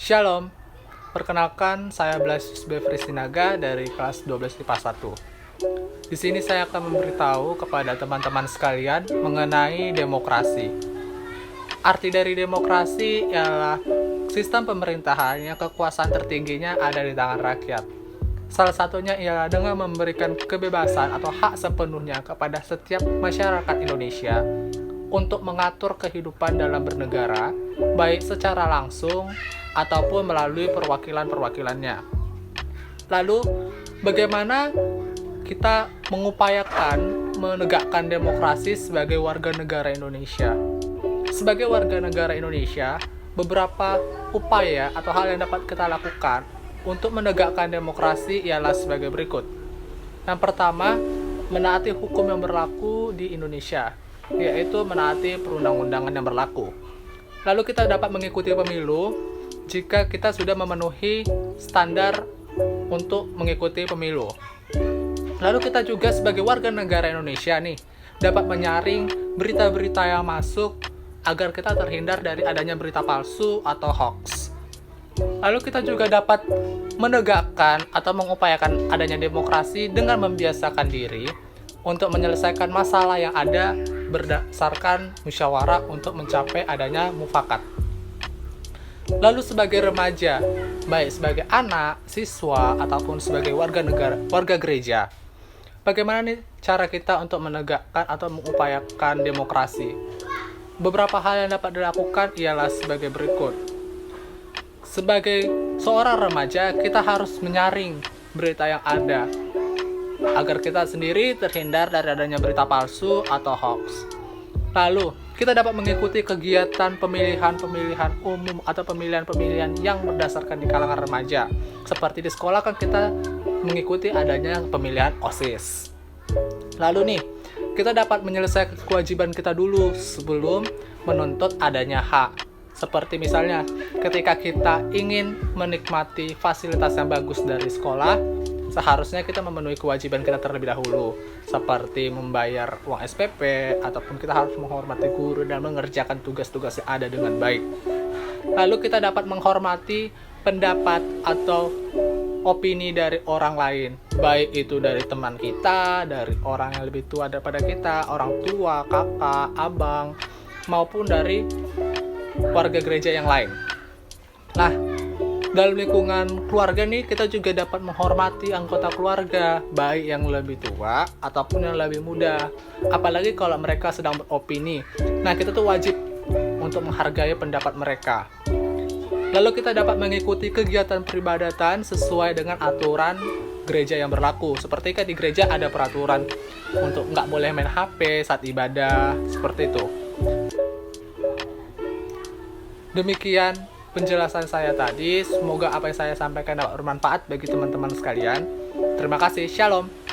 Shalom, perkenalkan saya Blasius Befri Sinaga dari kelas 12 IPA 1. Di sini saya akan memberitahu kepada teman-teman sekalian mengenai demokrasi. Arti dari demokrasi ialah sistem pemerintahan yang kekuasaan tertingginya ada di tangan rakyat. Salah satunya ialah dengan memberikan kebebasan atau hak sepenuhnya kepada setiap masyarakat Indonesia untuk mengatur kehidupan dalam bernegara, baik secara langsung ataupun melalui perwakilan-perwakilannya. Lalu, bagaimana kita mengupayakan menegakkan demokrasi sebagai warga negara Indonesia? Sebagai warga negara Indonesia, beberapa upaya atau hal yang dapat kita lakukan untuk menegakkan demokrasi ialah sebagai berikut. Yang pertama, menaati hukum yang berlaku di Indonesia, yaitu menaati perundang-undangan yang berlaku. Lalu kita dapat mengikuti pemilu jika kita sudah memenuhi standar untuk mengikuti pemilu. Lalu kita juga sebagai warga negara Indonesia nih, dapat menyaring berita-berita yang masuk agar kita terhindar dari adanya berita palsu atau hoax. Lalu kita juga dapat menegakkan atau mengupayakan adanya demokrasi dengan membiasakan diri untuk menyelesaikan masalah yang ada berdasarkan musyawarah untuk mencapai adanya mufakat. Lalu sebagai remaja, baik sebagai anak, siswa, ataupun sebagai warga gereja, bagaimana nih cara kita untuk menegakkan atau mengupayakan demokrasi? Beberapa hal yang dapat dilakukan ialah sebagai berikut. Sebagai seorang remaja, kita harus menyaring berita yang ada agar kita sendiri terhindar dari adanya berita palsu atau hoax. Lalu, kita dapat mengikuti kegiatan pemilihan-pemilihan umum atau pemilihan-pemilihan yang berdasarkan di kalangan remaja. Seperti di sekolah kan kita mengikuti adanya pemilihan OSIS. Lalu nih, kita dapat menyelesaikan kewajiban kita dulu sebelum menuntut adanya hak. Seperti misalnya, ketika kita ingin menikmati fasilitas yang bagus dari sekolah, seharusnya kita memenuhi kewajiban kita terlebih dahulu, seperti membayar uang SPP, ataupun kita harus menghormati guru dan mengerjakan tugas-tugas yang ada dengan baik. Lalu kita dapat menghormati pendapat atau opini dari orang lain, baik itu dari teman kita, dari orang yang lebih tua daripada kita, orang tua, kakak, abang, maupun dari warga gereja yang lain. Nah, dalam lingkungan keluarga nih, kita juga dapat menghormati anggota keluarga, baik yang lebih tua ataupun yang lebih muda. Apalagi kalau mereka sedang beropini. Nah, kita tuh wajib untuk menghargai pendapat mereka. Lalu kita dapat mengikuti kegiatan peribadatan sesuai dengan aturan gereja yang berlaku. Seperti kan di gereja ada peraturan untuk nggak boleh main HP saat ibadah, seperti itu. Demikian penjelasan saya tadi. Semoga apa yang saya sampaikan dapat bermanfaat bagi teman-teman sekalian. Terima kasih. Shalom.